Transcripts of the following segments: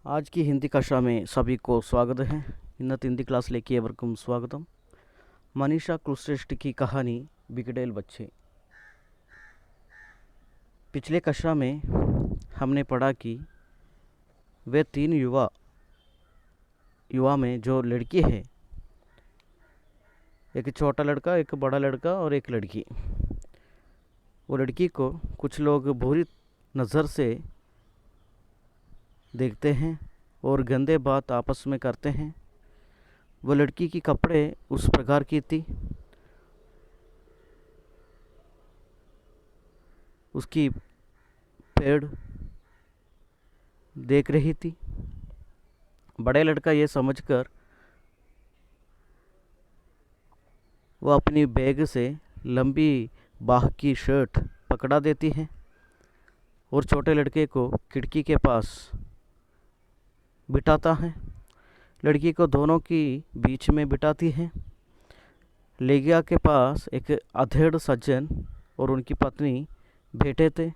आज की हिंदी कक्षा में सभी को स्वागत है। इन्नते हिंदी क्लाസ്സിലേക്ക് ഏവർക്കും स्वागतम। मनीषा कुलश्रेष्ठ की कहानी बिगड़ेल बच्चे। पिछले कक्षा में हमने पढ़ा कि वे तीन युवा में जो लड़की है, एक छोटा लड़का, एक बड़ा लड़का और एक लड़की। वो लड़की को कुछ लोग बुरी नज़र से देखते हैं और गंदे बात आपस में करते हैं। वो लड़की की कपड़े उस प्रकार की थी, उसकी पेड़ देख रही थी। बड़े लड़का ये समझकर वो अपनी बैग से लंबी बाह की शर्ट पकड़ा देती है और छोटे लड़के को खिड़की के पास बिठाता है। लड़की को दोनों की बीच में बिठाती है। लेगिया के पास एक अधेड़ सज्जन और उनकी पत्नी बैठे थे।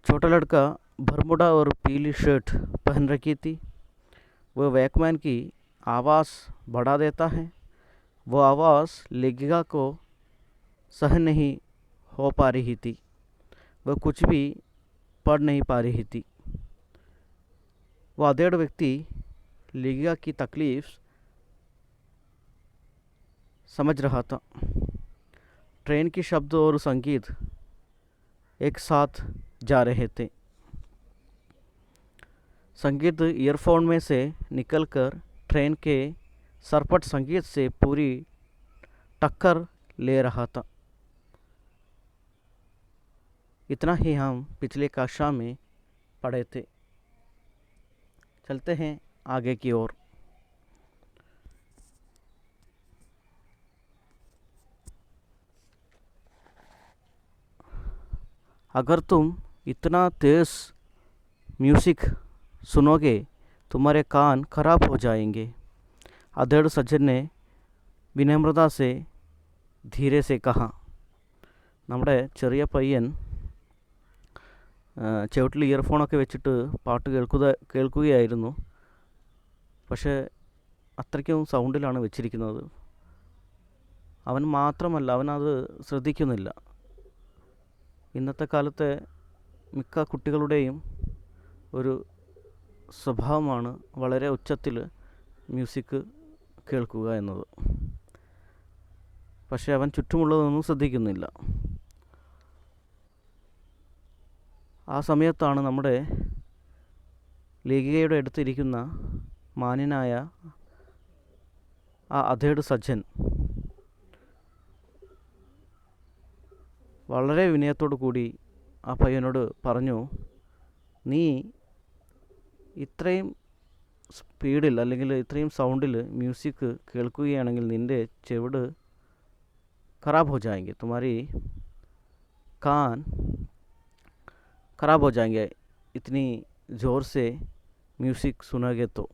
छोटा लड़का बरमूडा और पीली शर्ट पहन रखी थी। वह वैकमैन की आवाज़ बढ़ा देता है। वो आवाज़ लेगिया को सहन नहीं हो पा रही थी। वह कुछ भी पढ़ नहीं पा रही थी। वह अधेड़ व्यक्ति लेगिया की तकलीफ समझ रहा था। ट्रेन की शब्द और संगीत एक साथ जा रहे थे। संगीत ईयरफोन में से निकलकर ट्रेन के सरपट संगीत से पूरी टक्कर ले रहा था। इतना ही हम पिछले कक्षा में पढ़े थे। चलते हैं आगे की ओर। अगर तुम इतना तेज़ म्यूज़िक सुनोगे तुम्हारे कान खराब हो जाएंगे, अधेड़ सज्जन ने विनम्रता से धीरे से कहा। നമ്മുടെ ചെറിയ പയ്യൻ ചെവിട്ടിൽ ഇയർഫോണൊക്കെ വെച്ചിട്ട് പാട്ട് കേൾക്കുകയായിരുന്നു. പക്ഷേ അത്രയ്ക്കും സൗണ്ടിലാണ് വെച്ചിരിക്കുന്നത്. അവൻ മാത്രമല്ല, അവനത് ശ്രദ്ധിക്കുന്നില്ല. ഇന്നത്തെ കാലത്തെ മിക്ക കുട്ടികളുടെയും ഒരു സ്വഭാവമാണ് വളരെ ഉച്ചത്തിൽ മ്യൂസിക് കേൾക്കുക എന്നത്. പക്ഷേ അവൻ ചുറ്റുമുള്ളതൊന്നും ശ്രദ്ധിക്കുന്നില്ല. ആ സമയത്താണ് നമ്മുടെ ലേഖികയുടെ അടുത്തിരിക്കുന്ന മാന്യനായ ആ അധേഡ് സജ്ജൻ വളരെ വിനയത്തോടു കൂടി ആ പയ്യനോട് പറഞ്ഞു, നീ ഇത്രയും സ്പീഡിൽ അല്ലെങ്കിൽ ഇത്രയും സൗണ്ടിൽ മ്യൂസിക് കേൾക്കുകയാണെങ്കിൽ നിൻ്റെ ചെവിട് ख़राब हो जाएंगे, तुम्हारी कान ख़राब हो जाएंगे इतनी ज़ोर से म्यूज़िक सुनोगे तो।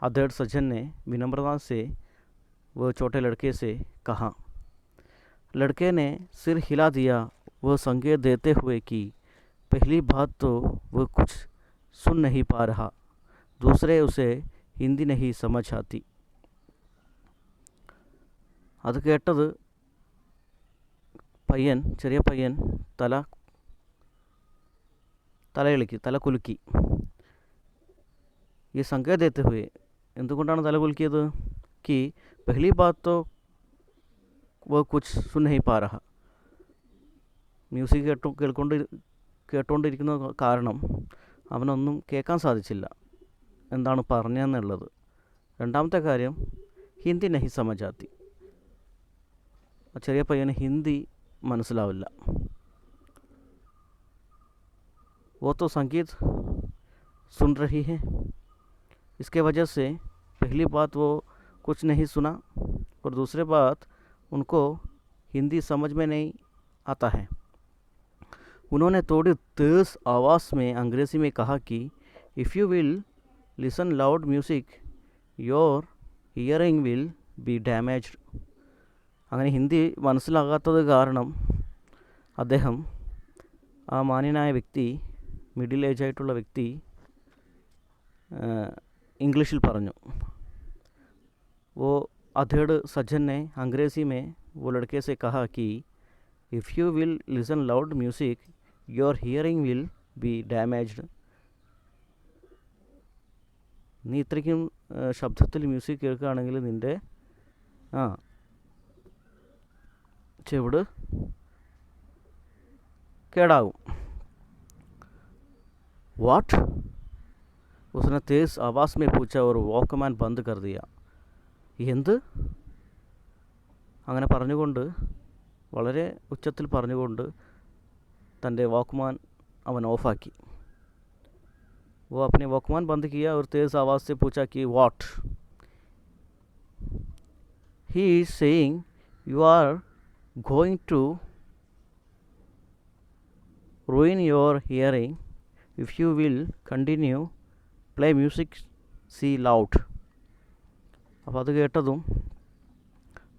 अधेड़ सज्जन ने विनम्रता से वह छोटे लड़के से कहा। लड़के ने सिर हिला दिया, वह संकेत देते हुए कि पहली बात तो वह कुछ सुन नहीं पा रहा, दूसरे उसे हिंदी नहीं समझ आती। അത് കേട്ടത് പയ്യൻ, ചെറിയ പയ്യൻ തല കുലുക്കി. ये संकेत देते हुए, എന്തുകൊണ്ടാണ് തല കുലുക്കിയത്? कि पहली बात तो वह कुछ सुन नहीं पा रहा. മ്യൂസിക് കേട്ടുകൊണ്ടിരിക്കുന്ന കാരണം അവനൊന്നും കേൾക്കാൻ സാധിച്ചില്ല എന്താണ് പറഞ്ഞതെന്നുള്ളത്. രണ്ടാമത്തെ കാര്യം, ഹിന്ദി നഹി സമജാത്തി. ചെറിയ പയ്യന് ഹിന്ദി മനസ്സിലാവില്ല. वो तो संगीत सुन रही है, इसके वजह से पहली बात वो कुछ नहीं सुना और दूसरी बात उनको हिंदी समझ में नहीं आता है। उन्होंने थोड़ी तेज़ आवाज़ में अंग्रेज़ी में कहा कि if you will listen loud music your hearing will be damaged. അങ്ങനെ ഹിന്ദി മനസ്സിലാകാത്തത് കാരണം അദ്ദേഹം, ആ മാന്യനായ വ്യക്തി, മിഡിൽ ഏജ് ആയിട്ടുള്ള വ്യക്തി, इंग्लिशिल പറഞ്ഞു. वो अधेड़ सज्जन ने अंग्रेज़ी में वो लड़के से कहा कि if you will listen loud music your hearing will be damaged. നീ ഇത്രയ്ക്കും ശബ്ദത്തിൽ മ്യൂസിക് കേൾക്കുകയാണെങ്കിൽ നിൻ്റെ ചെവിട് കേടാകും. वाट उसने तेज़ आवाज़ में पूछा और वॉकमैन बंद कर दिया. എന്ത്? അങ്ങനെ പറഞ്ഞുകൊണ്ട് വളരെ ഉച്ചത്തിൽ പറഞ്ഞുകൊണ്ട് തൻ്റെ വോക്ക്മാൻ അവൻ ഓഫാക്കി. वो अपने वॉकमैन बंद किया और तेज़ आवाज़ से पूछा कि what. He is saying you are going to ruin your hearing if you will continue play music see loud. അപ്പോൾ അത് കേട്ടതും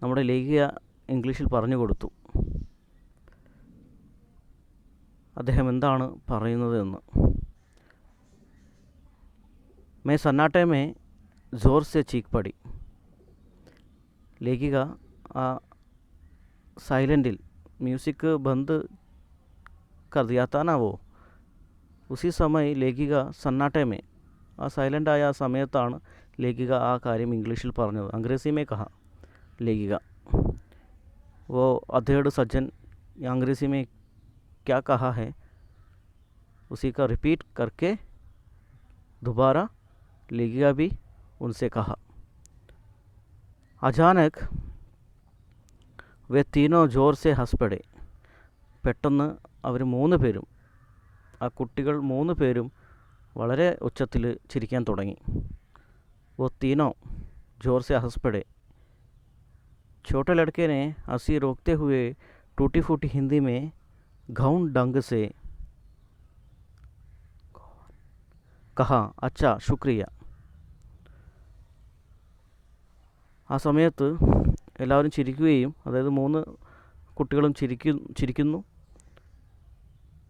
നമ്മുടെ ലേഖിക ഇംഗ്ലീഷിൽ പറഞ്ഞു കൊടുത്തു അദ്ദേഹം എന്താണ് പറയുന്നത് എന്ന്. मैं सन्नाटे में ज़ोर से चीख पड़ी. ലേഖിക ആ साइलेंटिल म्यूज़िक बंद कर दिया था ना वो, उसी समय ലേഖിക സന്നാട്ടെ में ആ സൈലൻ്റ് ആയ ആ സമയത്താണ് ലേഖിക ആ കാര്യം ഇംഗ്ലീഷിൽ പറഞ്ഞത്. अंग्रेज़ी में कहा ലേഖിക. वो अधेड़ सज्जन अंग्रेज़ी में क्या कहा है उसी का रिपीट करके दोबारा ലേഖിക भी उनसे कहा. अचानक वे तीनों जोर से हंस पड़े. പെട്ടെന്ന് അവർ മൂന്ന് പേരും ആ കുട്ടികൾ മൂന്ന് പേരും വളരെ ഉച്ചത്തിൽ ചിരിക്കാൻ തുടങ്ങി. वो तीनों जोर से हंस पड़े. छोटे लड़के ने हंसी रोकते हुए टूटी फूटी हिंदी में घाउन ढंग से कहा अच्छा शुक्रिया. ആ സമയത്ത് എല്ലാവരും ചിരിക്കുകയും, അതായത് മൂന്ന് കുട്ടികളും ചിരിക്കുന്നു.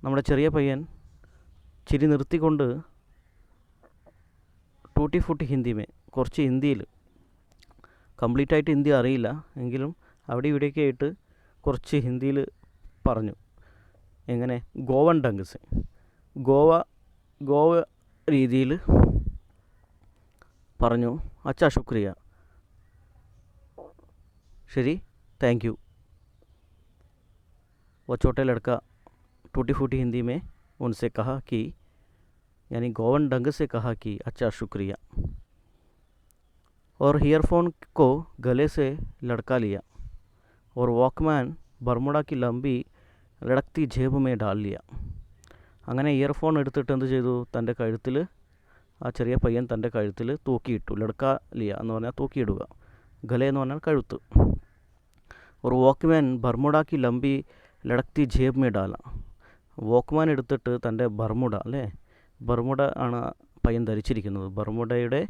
നമ്മുടെ ചെറിയ പയ്യൻ ചിരി നിർത്തിക്കൊണ്ട് ടൂട്ടി ഫൂട്ടി ഹിന്ദിമേ കുറച്ച് ഹിന്ദിയിൽ, കംപ്ലീറ്റായിട്ട് ഹിന്ദി അറിയില്ല എങ്കിലും അവിടെ ഇവിടെയൊക്കെ ആയിട്ട് കുറച്ച് ഹിന്ദിയിൽ പറഞ്ഞു. എങ്ങനെ? ഗോവൻ ഡങ്സ്, ഗോവ രീതിയിൽ പറഞ്ഞു. അച്ഛാ ശുക്രിയ, ശരി, താങ്ക് യു. वो छोटे लड़का टूटी फूटी हिंदी में उनसे कहा कि, यानी गोवन ढंग से कहा कि अच्छा शुक्रिया, और ईयरफोन को गले से लटका लिया और वॉकमैन बर्मुडा की लंबी लड़कती जेब में डाल लिया. അങ്ങനെ ഇയർഫോൺ എടുത്തിട്ട് എന്ത് ചെയ്തു? തൻ്റെ കഴുത്തിൽ, ആ ചെറിയ പയ്യൻ തൻ്റെ കഴുത്തിൽ തൂക്കിയിട്ടു. ലടക്കാ ലിയ എന്ന് പറഞ്ഞാൽ തൂക്കിയിടുക, ഗല എന്ന് പറഞ്ഞാൽ കഴുത്ത്. ഒരു വോക്ക്മാൻ ബർമുഡ की लंबी ലടക്തി ജേബ് മേ ഡാല. വോക്ക്മാൻ എടുത്തിട്ട് തൻ്റെ ബർമുഡ, അല്ലേ, ബർമുഡ ആണ് പയ്യൻ ധരിച്ചിരിക്കുന്നത്. ബർമുഡയുടെ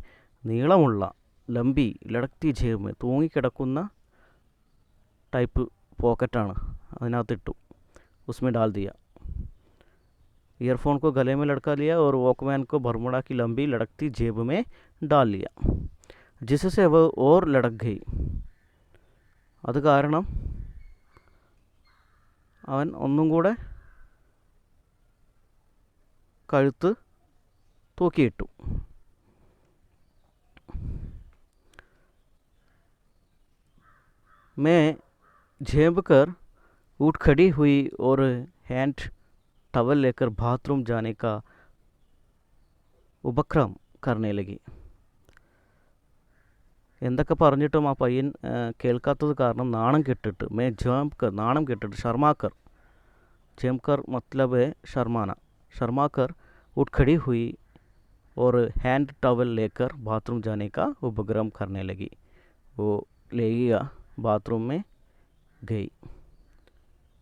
നീളമുള്ള ലംബി ലടക്തി ജേബ് may, തൂങ്ങിക്കിടക്കുന്ന type പോക്കറ്റാണ്, അതിനകത്തിട്ടു. ഉസ്മേ dal Diya. Earphone को गले में लटका लिया और वॉकमैन को बर्मुडा की लंबी लटकती जेब में डाल लिया, जिससे वह और लटक गई. അത് കാരണം അവൻ ഒന്നും കൂടെ കഴുത്ത് തൂക്കിയിട്ടു. मैं झेंप कर उठ खड़ी हुई और हैंड टवल लेकर बाथरूम जाने का ഉപക്രം करने लगी. എന്തൊക്കെ പറഞ്ഞിട്ടും ആ പയ്യൻ കേൾക്കാത്തത് കാരണം നാണം കെട്ടിട്ട്, മേ ജേംകർ, നാണം കെട്ടിട്ട്, ഷർമാക്കർ, ജേംകർ മത്ലബ് ഷർമാന, ഷർമാക്കർ उठ खड़ी हुई और हैंड टॉवल लेकर बाथरूम जाने का उपक्रम करने लगी. वो ലേഖിക बाथरूम में गई.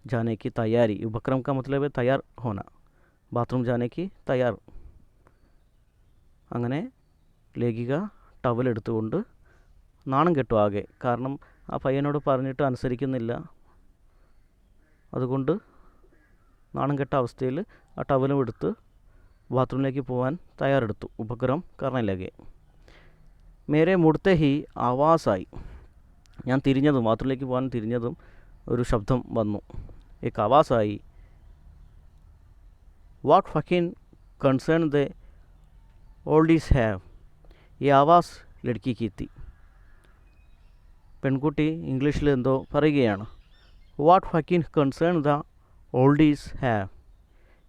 जाने की तैयारी, उपक्रम का मतलब है तैयार होना, बाथरूम जाने की तैयार. അങ്ങനെ ലേഖിക ടവൽ എടുത്തുകൊണ്ട്, നാണം കെട്ടു ആകെ, കാരണം ആ പയ്യനോട് പറഞ്ഞിട്ട് അനുസരിക്കുന്നില്ല. അതുകൊണ്ട് നാണം കെട്ട അവസ്ഥയിൽ ആ ടവലും എടുത്ത് ബാത്റൂമിലേക്ക് പോകാൻ തയ്യാറെടുത്തു. ഉപക്രം കർണേ ലഗെ. മേരെ മുടത്തെ ഹി ആവാസായി. ഞാൻ തിരിഞ്ഞതും ബാത്റൂമിലേക്ക് പോകാൻ തിരിഞ്ഞതും ഒരു ശബ്ദം വന്നു. एक आवाज़ आई. What fucking concern the oldies have? ഈ ആവാസ് ലഡ്കിക്ക് എത്തി. പെൺകുട്ടി ഇംഗ്ലീഷിൽ എന്തോ പറയുകയാണ്. What ഫക്കിൻ concern the oldies have.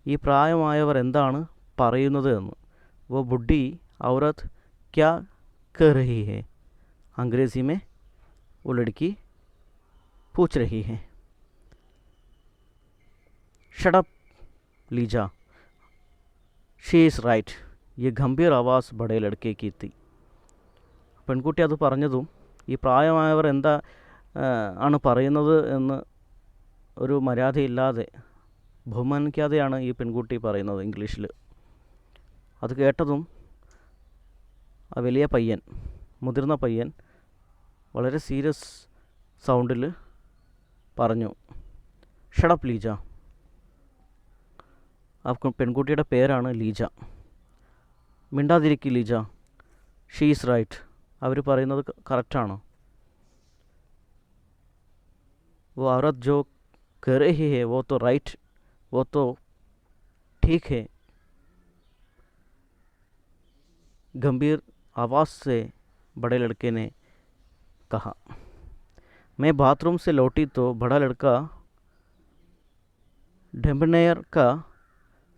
ഈ പ്രായമായവർ എന്താണ് പറയുന്നത് എന്ന്. वो बुढ़ी औरत क्या कह रही है? अंग्रेज़ी में वो लड़की पूछ रही है. Shut up Lisa, she is right. ये गंभीर आवाज़ बड़े लड़के की थी. പെൺകുട്ടി അത് പറഞ്ഞതും ഈ പ്രായമായവർ എന്താ ആണ് പറയുന്നത് എന്ന് ഒരു മര്യാദയില്ലാതെ ബഹുമാനിക്കാതെയാണ് ഈ പെൺകുട്ടി പറയുന്നത് ഇംഗ്ലീഷിൽ. അത് കേട്ടതും ആ വലിയ പയ്യൻ, മുതിർന്ന പയ്യൻ വളരെ സീരിയസ് സൗണ്ടിൽ പറഞ്ഞു, ഷടപ്പ് ലീജ. ആ പെൺകുട്ടിയുടെ പേരാണ് ലീജ. മിണ്ടാതിരിക്കുക ലീജ, ഷീ ഈസ് റൈറ്റ്. അവർ പറയുന്നത് കറക്റ്റാണ്. वो औरत जो कह रही है वो तो राइट, वो तो ठीक है. गंभीर आवाज़ से बड़े लड़के ने कहा. मैं बाथरूम से लौटी तो बड़ा लड़का डेम्बनेयर का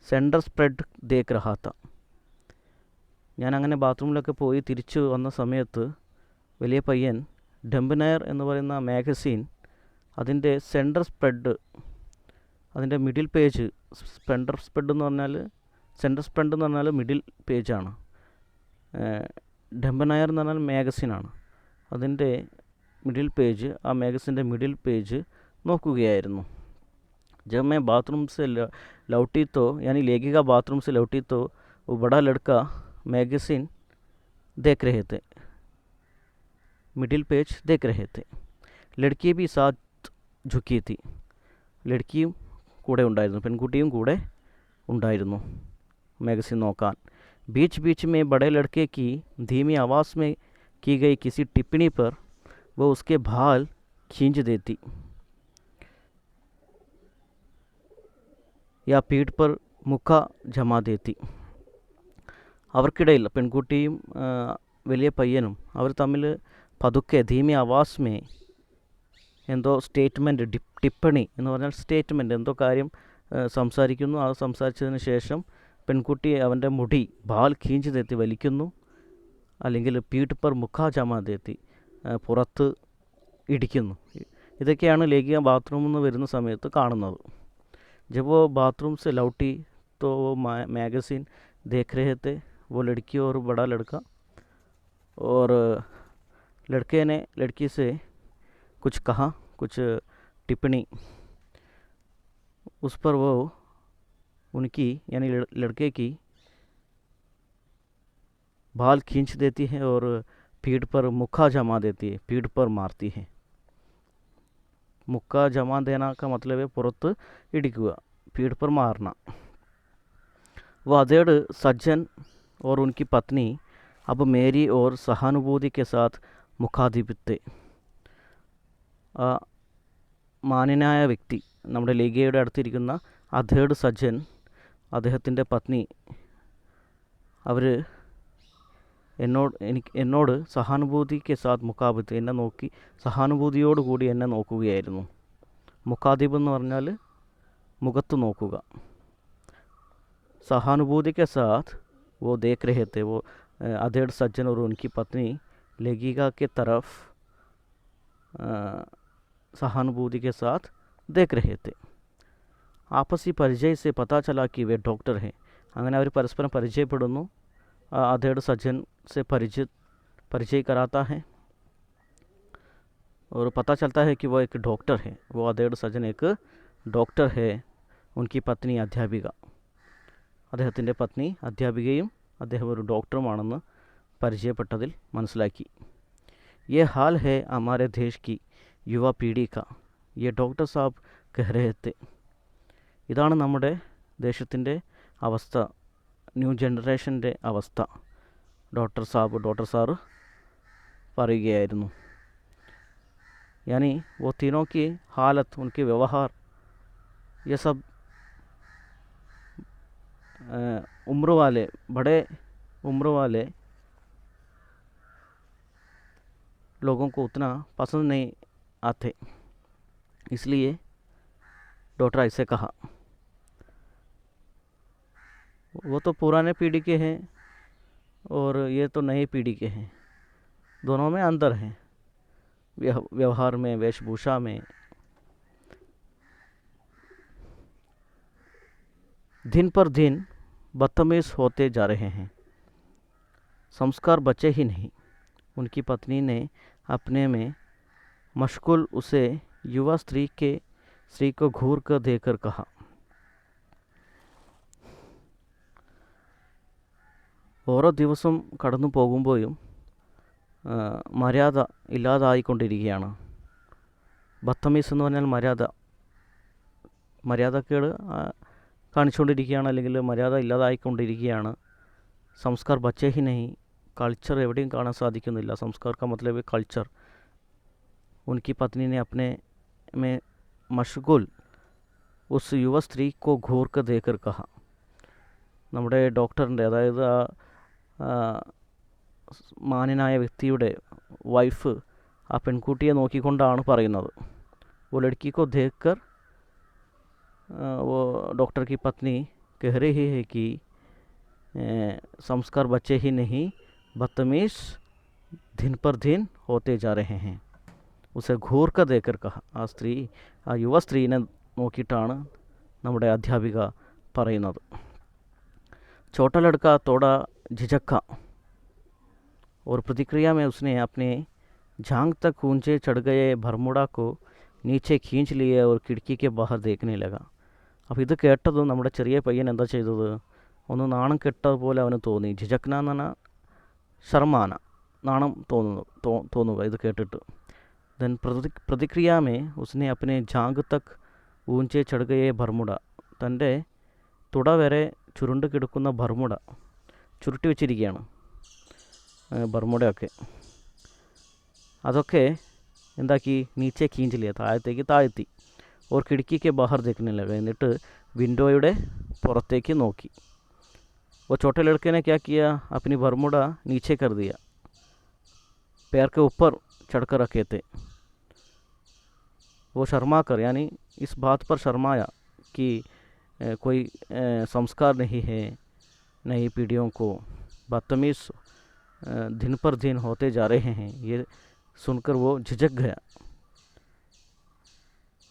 सेंटर स्प्रेड देख रहा था. ഞാൻ അങ്ങനെ ബാത്റൂമിലൊക്കെ പോയി തിരിച്ചു വന്ന സമയത്ത് വലിയ പയ്യൻ ഡെംബനെയർ എന്ന് പറയുന്ന മാഗസീൻ അതിൻ്റെ സെൻറ്റർ സ്പ്രെഡ്, അതിൻ്റെ മിഡിൽ പേജ്, സെൻറ്റർ സ്പ്രെഡ് എന്ന് പറഞ്ഞാൽ മിഡിൽ പേജാണ്. ഡെംബനെയർ എന്ന് പറഞ്ഞാൽ മാഗസീനാണ്. അതിൻ്റെ മിഡിൽ പേജ്, ആ മാഗസിൻ്റെ മിഡിൽ പേജ് നോക്കുകയായിരുന്നു. जब मैं बाथरूम से लौटी तो यानी लेखिका बाथरूम से लौटी तो वो बड़ा लड़का मैगज़ीन देख रहे थे, मिडिल पेज देख रहे थे. लड़की भी साथ झुकी थी. ലഡ്കിയും കൂടെ ഉണ്ടായിരുന്നു, പെൺകുട്ടിയും കൂടെ ഉണ്ടായിരുന്നു मैगज़ीन നോക്കാൻ. बीच बीच में बड़े लड़के की धीमी आवाज़ में की गई किसी टिप्पणी पर वो उसके बाल खींच देती या पीठ पर मुक्का जमा देती. അവർക്കിടയിൽ പെൺകുട്ടിയും വലിയ പയ്യനും അവർ തമ്മിൽ പതുക്കെ ധീമി ആവാസ് മേ എന്തോ സ്റ്റേറ്റ്മെൻറ്റ്, ടിപ്പണി എന്ന് പറഞ്ഞാൽ സ്റ്റേറ്റ്മെൻറ്റ്, എന്തോ കാര്യം സംസാരിക്കുന്നു. അത് സംസാരിച്ചതിന് ശേഷം പെൺകുട്ടി അവൻ്റെ മുടി ബാൽ ഖീഞ്ച് തെത്തി വലിക്കുന്നു, അല്ലെങ്കിൽ പീഠ് പർ മുഖ ജമാ തെത്തി പുറത്ത് ഇടിക്കുന്നു. ഇതൊക്കെയാണ് ലേഖിക ബാത്റൂമിൽ നിന്ന് വരുന്ന സമയത്ത് കാണുന്നത്. जब वो बाथरूम से लौटी तो वो मैगज़ीन देख रहे थे, वो लड़की और बड़ा लड़का. और लड़के ने लड़की से कुछ कहा, कुछ टिप्पणी. उस पर वो उनकी यानी लड़के की बाल खींच देती है और पीठ पर मुक्का जमा देती है, पीठ पर मारती है. मुक्का जमा देना का मतलब है पुरത്ത് ഇടിക്കുക, पीठ पर मारना. वो अधेड़ सज्जन और उनकी पत्नी अब मेरी और सहानुभूति के साथ मुखाधिपत्य. മാന്യനായ വ്യക്തി, നമ്മുടെ ലേഖയുടെ അടുത്തിരിക്കുന്ന അധേഡ് സജ്ജൻ, അദ്ദേഹത്തിൻ്റെ പത്നി, അവർ എന്നോട് സഹാനുഭൂതിക്ക് സാത്ത് മുഖാബിത്ത്, എന്നെ നോക്കി സഹാനുഭൂതിയോടുകൂടി എന്നെ നോക്കുകയായിരുന്നു. മുഖാദിബ് എന്ന് പറഞ്ഞാൽ മുഖത്ത് നോക്കുക. സഹാനുഭൂതിക്ക് സാത്ത് वो देख रहे थे, वो अधेड़ सज्जन और उनकी पत्नी लेखिका के तरफ सहानुभूति के साथ देख रहे थे. आपसी परिचय से पता चला कि वे डॉक्टर हैं. അങ്ങനെ അവർ പരസ്പരം പരിചയപ്പെടുന്നു. अधेड़ सज्जन से परिचय कराता है और पता चलता है कि वो एक डॉक्टर है. वो अधेड़ सज्जन एक डॉक्टर है. उनकी पत्नी अध्यापिका, അദ്ദേഹത്തിൻ്റെ പത്നി അധ്യാപികയും അദ്ദേഹം ഒരു ഡോക്ടറുമാണെന്ന് പരിചയപ്പെട്ടതിൽ മനസ്സിലാക്കി. ये हाल है हमारे देश की युवा पीढ़ी का, ये डॉक्टर साहब कह रहे थे. ഇതാണ് നമ്മുടെ ദേശത്തിൻ്റെ അവസ്ഥ ന്യൂ ജനറേഷൻ്റെ അവസ്ഥ डॉक्टर सार പറയുകയായിരുന്നു. यानी वो तीनों की हालत, उनके व्यवहार, ये सब उम्र वाले, बड़े उम्र वाले लोगों को उतना पसंद नहीं आते, इसलिए डॉक्टर ऐसे कहा. वो तो पुराने पीढ़ी के हैं और ये तो नई पीढ़ी के हैं, दोनों में अंतर है व्यवहार में, वेशभूषा में. दिन पर दिन बदतमीज होते जा रहे हैं, संस्कार बचे ही नहीं. उनकी पत्नी ने अपने में मशगूल उसे युवा स्त्री को घूर कर देकर कहा. ഓരോ ദിവസം കടന്നു പോകുമ്പോഴും മര്യാദ ഇല്ലാതായിക്കൊണ്ടിരിക്കുകയാണ്. ബത്തമീസ് എന്ന് പറഞ്ഞാൽ മര്യാദക്കേട് കാണിച്ചുകൊണ്ടിരിക്കുകയാണ്, അല്ലെങ്കിൽ മര്യാദ ഇല്ലാതായിക്കൊണ്ടിരിക്കുകയാണ്. സംസ്കാർ ബച്ചേ ഹി നഹി, കൾച്ചർ എവിടെയും കാണാൻ സാധിക്കുന്നില്ല. സംസ്കാർ കാ മത്ലബ് കൾച്ചർ. ഉൻകി പത്നി ने अपने में मशगूल उस युवा स्त्री को घूर कर देकर कहा. നമ്മുടെ ഡോക്ടറിൻ്റെ, അതായത് മാന്യനായ വ്യക്തിയുടെ വൈഫ് ആ പെൺകുട്ടിയെ നോക്കിക്കൊണ്ടാണ് പറയുന്നത്. वो लड़की को देखकर वो डॉक्टर की पत्नी कह रही है कि संस्कार बच्चे ही नहीं, बदतमीज दिन पर दिन होते जा रहे हैं. उसे घूर कर देकर कहा. ആ യുവ സ്ത്രീനെ നോക്കിയിട്ടാണ് നമ്മുടെ അധ്യാപിക പറയുന്നത്. छोटा लड़का थोड़ा झिझका और प्रतिक्रिया में उसने अपने जांघ तक ऊंचे चढ़ गए बरमूडा को नीचे खींच लिए और खिड़की के बाहर देखने लगा. അപ്പോൾ ഇത് കേട്ടതും നമ്മുടെ ചെറിയ പയ്യൻ എന്താ ചെയ്തത്? ഒന്ന് നാണം കെട്ടതുപോലെ അവന് തോന്നി. ജിജക്ന എന്ന് പറഞ്ഞാൽ ശർമാന, നാണം തോന്നുക ഇത് കേട്ടിട്ട്. ദെൻ പ്രതിക്രിയ में उसने अपने जांघ तक ऊंचे चढ़ गए बरमूडा, തൻ്റെ തുട വരെ ചുരുണ്ട് കിടക്കുന്ന ബർമുഡ, ചുരുട്ടി വെച്ചിരിക്കുകയാണ് ബർമുഡയൊക്കെ. അതൊക്കെ എന്താക്കി? നീച്ചെ കീഞ്ചിലിയ, താഴത്തേക്ക് താഴ്ത്തി. ഓർ കിടക്കിക്ക് ബാഹർ ദേഖ്നെ ലഗ, എന്നിട്ട് വിൻഡോയുടെ പുറത്തേക്ക് നോക്കി. वो छोटे लड़के ने क्या किया? अपनी बरमूडा नीचे कर दिया, पैर के ऊपर चढ़कर रखे थे. वो शर्मा कर, यानी इस बात पर शर्माया कि कोई संस्कार नहीं है, नई पीढ़ियों को बदतमीज दिन पर दिन होते जा रहे हैं. ये सुनकर वो झिझक गया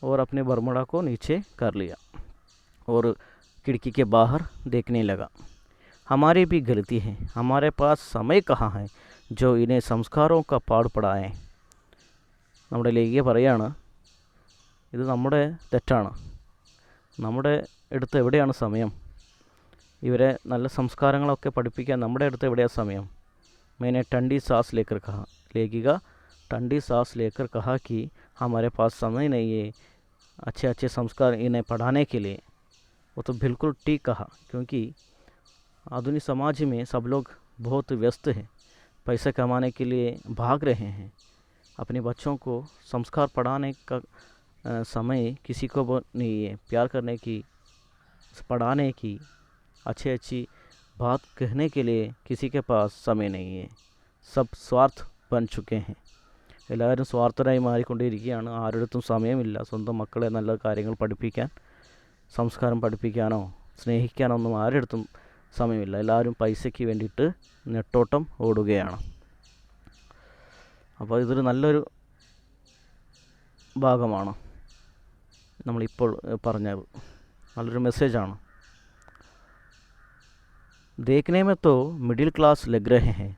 और अपने बरमूडा को नीचे कर लिया और खिड़की के बाहर देखने लगा. हमारी भी गलती है, हमारे पास समय कहाँ है जो इन्हें संस्कारों का पाठ पढ़ाएं. നമ്മുടെ ലേഖിക പറയാണ്, ഇത് നമ്മുടെ തെറ്റാണ്. നമ്മുടെ അടുത്ത് എവിടെയാണ് സമയം? ഇവരെ നല്ല സംസ്കാരങ്ങളൊക്കെ പഠിപ്പിക്കാൻ നമ്മുടെ അടുത്ത് എവിടെയാണ് സമയം? मैंने ठंडी सांस लेकर कहा, लेखिका ठंडी सांस लेकर कहा कि हमारे पास समय नहीं है अच्छे अच्छे संस्कार इन्हें पढ़ाने के लिए. वो तो बिल्कुल ठीक कहा, क्योंकि आधुनिक समाज में सब लोग बहुत व्यस्त हैं, पैसे कमाने के लिए भाग रहे हैं. अपने बच्चों को संस्कार पढ़ाने का समय किसी को नहीं है. प्यार करने की, पढ़ाने की, अच्छी बात कहने के लिए किसी के पास समय नहीं है. सब स्वार्थ बन चुके हैं. എല്ലാവരും സ്വാർത്ഥരായി മാറിക്കൊണ്ടിരിക്കുകയാണ്. ആരുടെടുത്തും സമയമില്ല സ്വന്തം മക്കളെ നല്ല കാര്യങ്ങൾ പഠിപ്പിക്കാൻ, സംസ്കാരം പഠിപ്പിക്കാനോ സ്നേഹിക്കാനോ ഒന്നും ആരുടെടുത്തും സമയമില്ല. എല്ലാവരും പൈസയ്ക്ക് വേണ്ടിയിട്ട് നെട്ടോട്ടം ഓടുകയാണ്. അപ്പോൾ ഇതൊരു നല്ലൊരു ഭാഗമാണ് നമ്മളിപ്പോൾ പറഞ്ഞത്. നല്ലൊരു മെസ്സേജാണ്. देखने में तो मिडिल क्लास लग रहे हैं,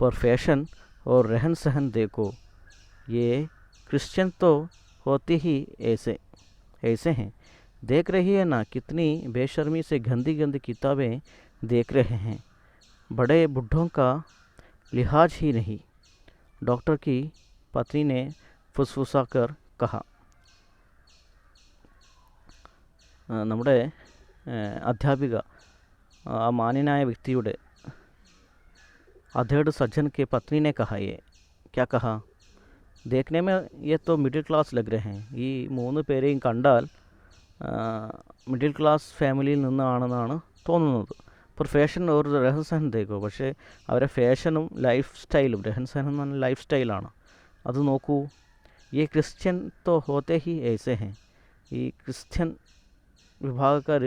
पर फैशन और रहन सहन देखो, ये क्रिश्चियन तो होते ही ऐसे हैं. देख रही है ना कितनी बेशर्मी से गंदी गंदी किताबें देख रहे हैं. बड़े बूढ़ों का लिहाज ही नहीं, डॉक्टर की पत्नी ने फुसफुसा कर कहा. നമ്മുടെ അധ്യാപിക ആ മാന്യനായ വ്യക്തിയുടെ अधेड़ सज्जन के पत्नी ने कहा, ये क्या कहा, देखने में ये तो मिडिल क्लास लग रहे हैं. ഈ മൂന്ന് പേരെയും കണ്ടാൽ മിഡിൽ ക്ലാസ് ഫാമിലിയിൽ നിന്നാണെന്നാണ് തോന്നുന്നത്. पर फैशन और रहन सहन देखो, പക്ഷേ അവരെ ഫാഷനും ലൈഫ് സ്റ്റൈലും, രഹൻ സഹൻ എന്ന് പറഞ്ഞാൽ ലൈഫ് സ്റ്റൈലാണ്, അത് നോക്കൂ. ഈ ക്രിസ്ത്യൻ തോ ഹോത്തെ ഹി ऐसे हैं, ഈ ക്രിസ്ത്യൻ വിഭാഗക്കാർ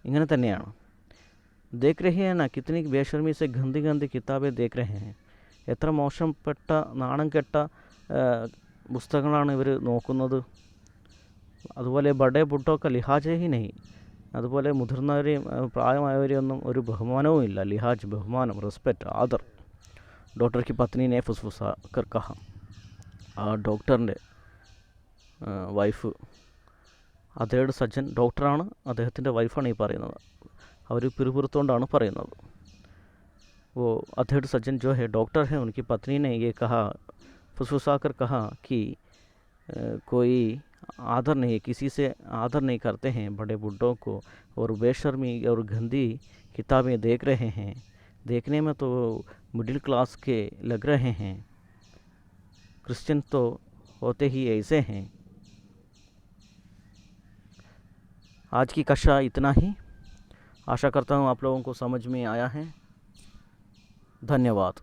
ഇങ്ങനെ തന്നെയാണ്. देख रहे हैं ना कितनी बेशर्मी से गंदी गंदी किताबें देख रहे हैं. എത്ര മോശപ്പെട്ട നാണം കെട്ട പുസ്തകങ്ങളാണ് ഇവർ നോക്കുന്നത്. അതുപോലെ ബഡേ ബുഡ്ഡോക്ക ലിഹാജ് ഹി നഹി, അതുപോലെ മുതിർന്നവരെയും പ്രായമായവരെയൊന്നും ഒരു ബഹുമാനവും ഇല്ല. ലിഹാജ് ബഹുമാനം, റെസ്പെക്റ്റ്, ആദർ. ഡോക്ടർ കി പത്നി നെ ഫുസ്ഫുസാ കർ കഹ, ആ ഡോക്ടറിൻ്റെ വൈഫ്, അദ്ദേഹയുടെ സജ്ജൻ ഡോക്ടറാണ്, അദ്ദേഹത്തിൻ്റെ വൈഫാണ് ഈ പറയുന്നത്. അവർ പിറുപിറുത്തുകൊണ്ടാണ് പറയുന്നത്. वो अधेड़ सज्जन जो है डॉक्टर है, उनकी पत्नी ने ये कहा, फुसफुसा कर कहा कि कोई आदर नहीं, किसी से आदर नहीं करते हैं बड़े बुड्ढों को, और बेशर्मी और गंदी किताबें देख रहे हैं. देखने में तो मिडिल क्लास के लग रहे हैं, क्रिश्चियन तो होते ही ऐसे हैं. आज की कक्षा इतना ही. आशा करता हूँ आप लोगों को समझ में आया है. धन्यवाद.